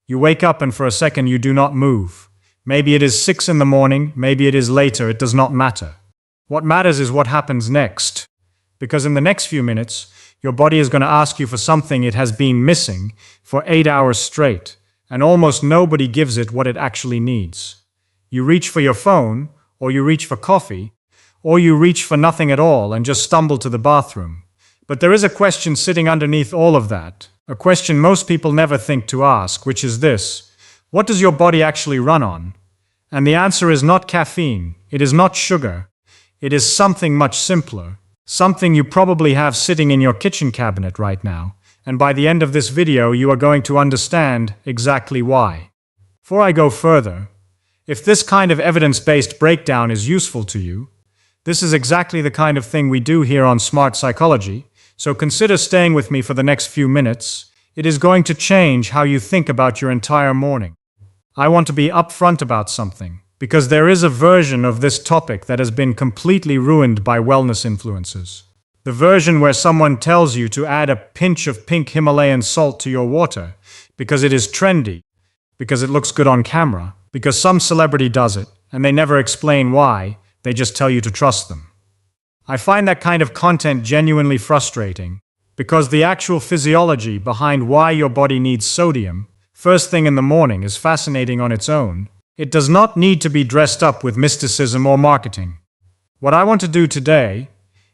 You wake up and for a second you do not move. Maybe it is 6 in the morning, maybe it is later, it does not matter. What matters is what happens next. Because in the next few minutes, your body is going to ask you for something it has been missing for 8 hours straight, and almost nobody gives it what it actually needs. You reach for your phone, or you reach for coffee, or you reach for nothing at all and just stumble to the bathroom. But there is a question sitting underneath all of that, a question most people never think to ask, which is this: what does your body actually run on? And the answer is not caffeine, it is not sugar, it is something much simpler, something you probably have sitting in your kitchen cabinet right now, and by the end of this video you are going to understand exactly why. Before I go further, if this kind of evidence-based breakdown is useful to you, this is exactly the kind of thing we do here on Smart Psychology, so consider staying with me for the next few minutes. It is going to change how you think about your entire morning. I want to be upfront about something, because there is a version of this topic that has been completely ruined by wellness influencers. The version where someone tells you to add a pinch of pink Himalayan salt to your water because it is trendy, because it looks good on camera, because some celebrity does it, and they never explain why, they just tell you to trust them. I find that kind of content genuinely frustrating, because the actual physiology behind why your body needs sodium first thing in the morning is fascinating on its own. It does not need to be dressed up with mysticism or marketing. What I want to do today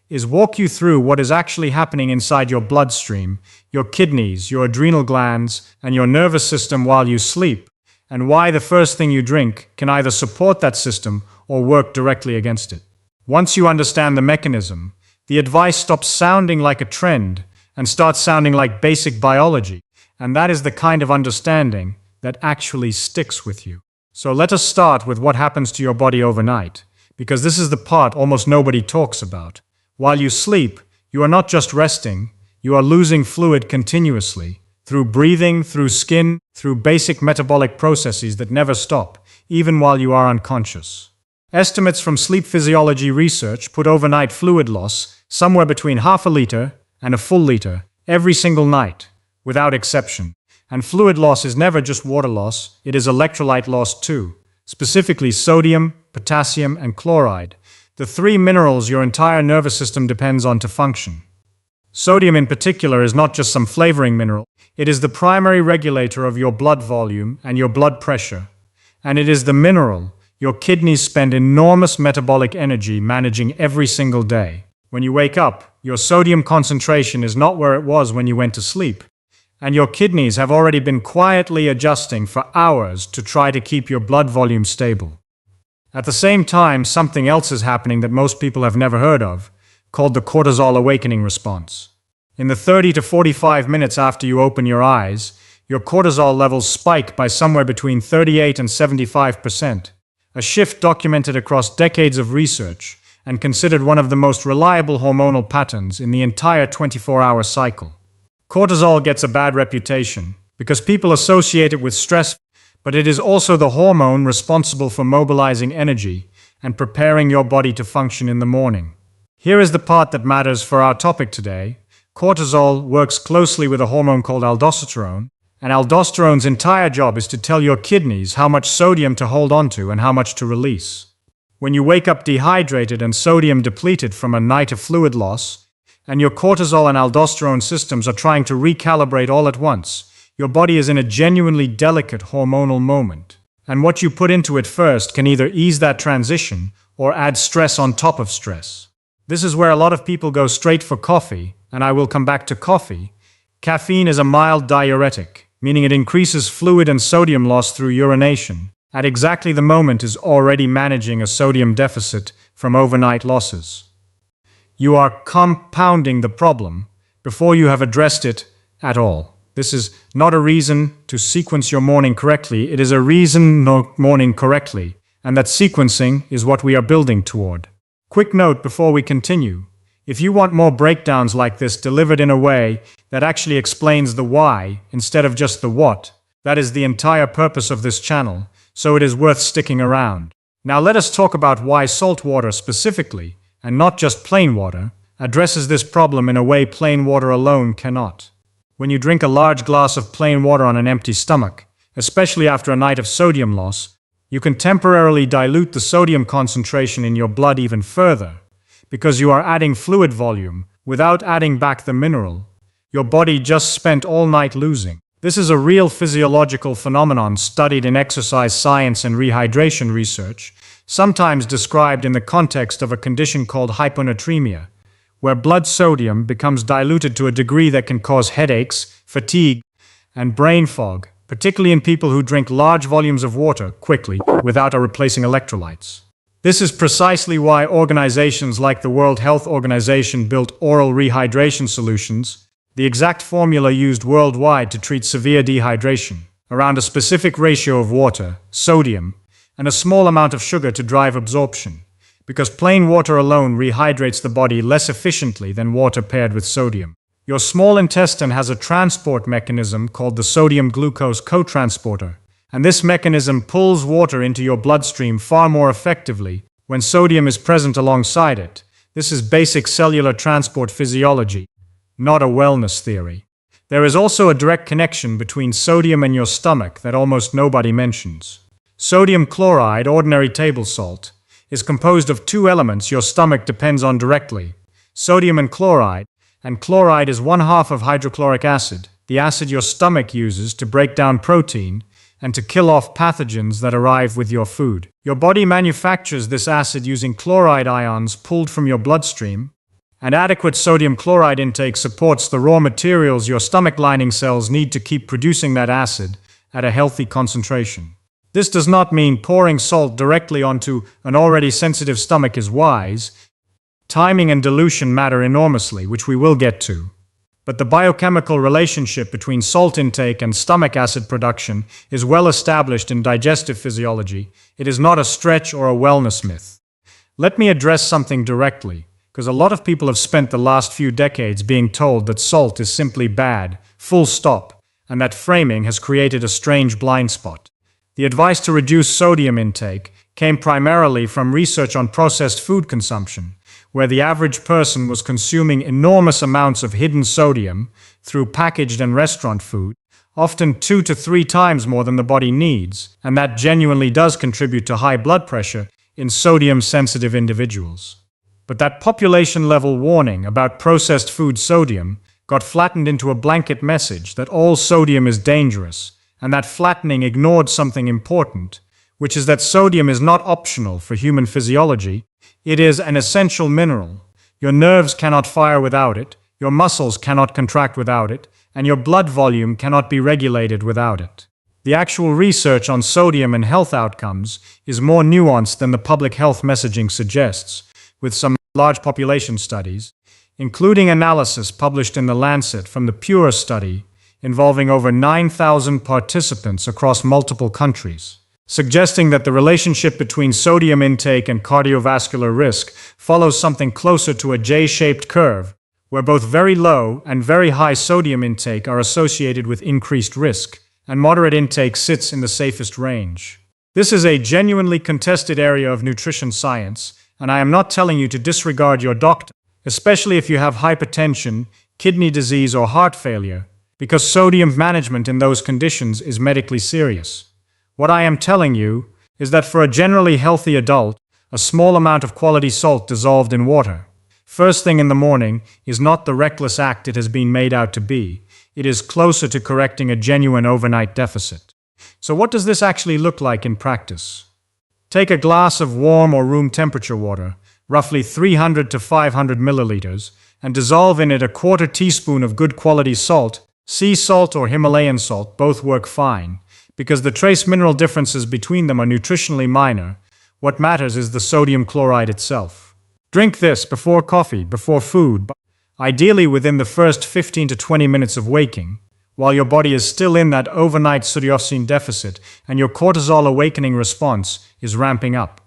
is walk you through what is actually happening inside your bloodstream, your kidneys, your adrenal glands, and your nervous system while you sleep, and why the first thing you drink can either support that system or work directly against it. Once you understand the mechanism, the advice stops sounding like a trend and starts sounding like basic biology, and that is the kind of understanding that actually sticks with you. So let us start with what happens to your body overnight, because this is the part almost nobody talks about. While you sleep, you are not just resting, you are losing fluid continuously, through breathing, through skin, through basic metabolic processes that never stop, even while you are unconscious. Estimates from sleep physiology research put overnight fluid loss somewhere between half a liter and a full liter every single night, without exception. And fluid loss is never just water loss, it is electrolyte loss too, specifically sodium, potassium, and chloride, the three minerals your entire nervous system depends on to function. Sodium in particular is not just some flavoring mineral, it is the primary regulator of your blood volume and your blood pressure, and it is the mineral your kidneys spend enormous metabolic energy managing every single day. When you wake up, your sodium concentration is not where it was when you went to sleep, and your kidneys have already been quietly adjusting for hours to try to keep your blood volume stable. At the same time, something else is happening that most people have never heard of, called the cortisol awakening response. In the 30 to 45 minutes after you open your eyes, your cortisol levels spike by somewhere between 38 and 75%. A shift documented across decades of research and considered one of the most reliable hormonal patterns in the entire 24-hour cycle. Cortisol gets a bad reputation because people associate it with stress, but it is also the hormone responsible for mobilizing energy and preparing your body to function in the morning. Here is the part that matters for our topic today. Cortisol works closely with a hormone called aldosterone, and aldosterone's entire job is to tell your kidneys how much sodium to hold onto and how much to release. When you wake up dehydrated and sodium depleted from a night of fluid loss, and your cortisol and aldosterone systems are trying to recalibrate all at once, your body is in a genuinely delicate hormonal moment. And what you put into it first can either ease that transition or add stress on top of stress. This is where a lot of people go straight for coffee, and I will come back to coffee. Caffeine is a mild diuretic, meaning it increases fluid and sodium loss through urination, at exactly the moment is already managing a sodium deficit from overnight losses. You are compounding the problem before you have addressed it at all. This is not a reason to sequence your morning correctly, it is a reason no morning correctly, and that sequencing is what we are building toward. Quick note before we continue. If you want more breakdowns like this delivered in a way that actually explains the why instead of just the what, that is the entire purpose of this channel, so it is worth sticking around. Now let us talk about why salt water specifically, and not just plain water, addresses this problem in a way plain water alone cannot. When you drink a large glass of plain water on an empty stomach, especially after a night of sodium loss, you can temporarily dilute the sodium concentration in your blood even further, because you are adding fluid volume without adding back the mineral your body just spent all night losing. This is a real physiological phenomenon studied in exercise science and rehydration research, sometimes described in the context of a condition called hyponatremia, where blood sodium becomes diluted to a degree that can cause headaches, fatigue, and brain fog, particularly in people who drink large volumes of water quickly without replacing electrolytes. This is precisely why organizations like the World Health Organization built oral rehydration solutions, the exact formula used worldwide to treat severe dehydration, around a specific ratio of water, sodium, and a small amount of sugar to drive absorption, because plain water alone rehydrates the body less efficiently than water paired with sodium. Your small intestine has a transport mechanism called the sodium-glucose cotransporter, and this mechanism pulls water into your bloodstream far more effectively when sodium is present alongside it. This is basic cellular transport physiology, not a wellness theory. There is also a direct connection between sodium and your stomach that almost nobody mentions. Sodium chloride, ordinary table salt, is composed of two elements your stomach depends on directly, sodium and chloride is one half of hydrochloric acid, the acid your stomach uses to break down protein and to kill off pathogens that arrive with your food. Your body manufactures this acid using chloride ions pulled from your bloodstream, and adequate sodium chloride intake supports the raw materials your stomach lining cells need to keep producing that acid at a healthy concentration. This does not mean pouring salt directly onto an already sensitive stomach is wise. Timing and dilution matter enormously, which we will get to. But the biochemical relationship between salt intake and stomach acid production is well established in digestive physiology. It is not a stretch or a wellness myth. Let me address something directly, because a lot of people have spent the last few decades being told that salt is simply bad, full stop, and that framing has created a strange blind spot. The advice to reduce sodium intake came primarily from research on processed food consumption, where the average person was consuming enormous amounts of hidden sodium through packaged and restaurant food, often 2 to 3 times more than the body needs, and that genuinely does contribute to high blood pressure in sodium-sensitive individuals. But that population-level warning about processed food sodium got flattened into a blanket message that all sodium is dangerous, and that flattening ignored something important, which is that sodium is not optional for human physiology. It is an essential mineral. Your nerves cannot fire without it, your muscles cannot contract without it, and your blood volume cannot be regulated without it. The actual research on sodium and health outcomes is more nuanced than the public health messaging suggests, with some large population studies, including analysis published in The Lancet from the PURE study involving over 9,000 participants across multiple countries, suggesting that the relationship between sodium intake and cardiovascular risk follows something closer to a J-shaped curve, where both very low and very high sodium intake are associated with increased risk, and moderate intake sits in the safest range. This is a genuinely contested area of nutrition science, and I am not telling you to disregard your doctor, especially if you have hypertension, kidney disease, or heart failure, because sodium management in those conditions is medically serious. What I am telling you is that for a generally healthy adult, a small amount of quality salt dissolved in water, first thing in the morning, is not the reckless act it has been made out to be. It is closer to correcting a genuine overnight deficit. So what does this actually look like in practice? Take a glass of warm or room temperature water, roughly 300 to 500 milliliters, and dissolve in it a quarter teaspoon of good quality salt. Sea salt or Himalayan salt both work fine, because the trace mineral differences between them are nutritionally minor. What matters is the sodium chloride itself. Drink this before coffee, before food, ideally within the first 15 to 20 minutes of waking, while your body is still in that overnight sodium deficit and your cortisol awakening response is ramping up.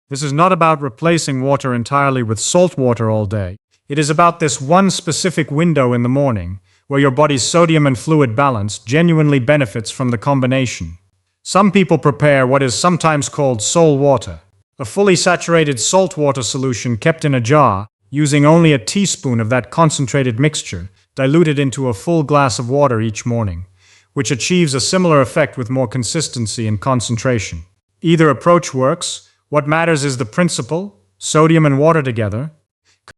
This is not about replacing water entirely with salt water all day. It is about this one specific window in the morning where your body's sodium and fluid balance genuinely benefits from the combination. Some people prepare what is sometimes called sol water, a fully saturated salt water solution kept in a jar, using only a teaspoon of that concentrated mixture, diluted into a full glass of water each morning, which achieves a similar effect with more consistency and concentration. Either approach works. What matters is the principle, sodium and water together,